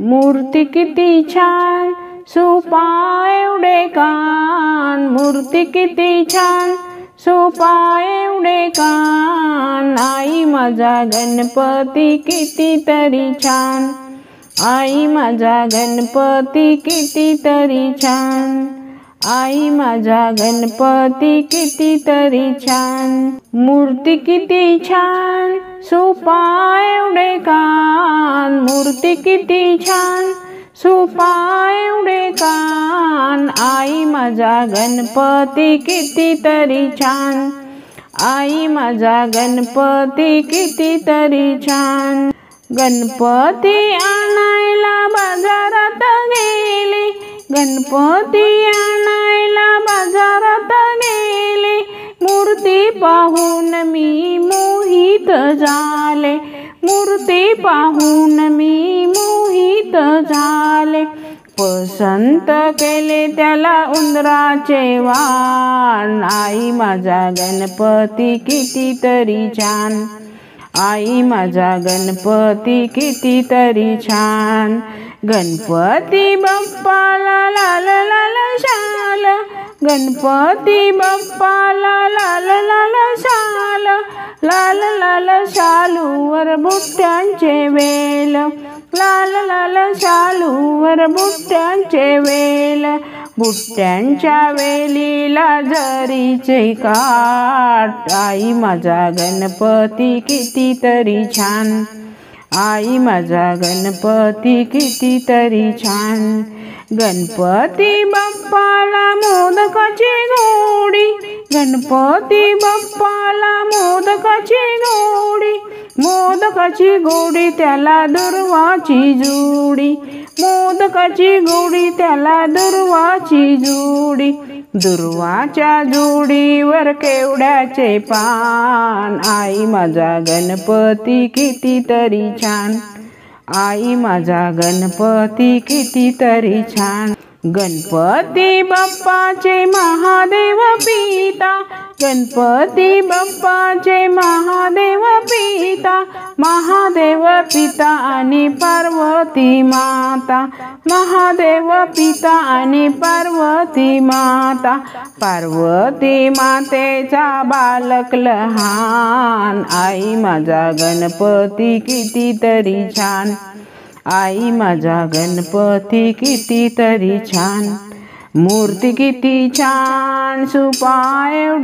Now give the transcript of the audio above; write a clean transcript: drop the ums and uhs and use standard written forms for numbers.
मूर्ती किती छान सोपा एवढे कान, मूर्ती किती छान सोपा एवढे कान। आई माझा गणपती कितीतरी छान, आई माझा गणपती कितीतरी छान, आई माझा गणपती कितीतरी छान। मूर्ती किती छान सोपा एवढे कान, मूर्ती किती छान सोपा एवढे कान। आई माझा गणपती कितीतरी छान, आई माझा गणपती कितीतरी छान। गणपती आणायला बाजारात गेले, गणपती आणायला बाजारात गेले, मूर्ती पाहून मी मोहित झाले, मूर्ती पाहून मी मोहित झाले। पसंत केले त्याला उंदराचे वाण, आई माझा गणपती कितीतरी छान, आई माझा गणपती कितीतरी छान। गणपती बाप्पाला लाल लाल शाल, गणपती बाप्पाला लाल लाल शाल, लाल लाल शालूवर बुट्ट्यांचे वेल, लाल लाल शालूवर बुट्ट्यांचे वेल, बुट्ट्यांच्या वेलीला जरीचे काठ। आई माझा गणपती कितीतरी छान, आई माझा गणपती कितीतरी छान। गणपती बाप्पाला मोदकाची गोडी, गणपती बाप्पाला मोदकाची गोडी, मोदकाची गोडी त्याला दुर्वाची जोडी, मोदकाची गोडी त्याला दुर्वाची जोडी, दुर्वाच्या जोडीवर केवड्याचे पान। आई माझा गणपती कितीतरी छान, आई माझा गणपती कितीतरी छान। गणपती बाप्पाचे महादेव पिता, गणपती बाप्पाचे महादेव पिता, महादेव पिता आणि पार्वती माता, महादेव पिता आणि पार्वती माता, पार्वती मातेचा बालक लहान। आई माझा गणपती कितीतरी छान, आई माझा गणपती कितीतरी छान। मूर्ती किती छान सोपा एवढे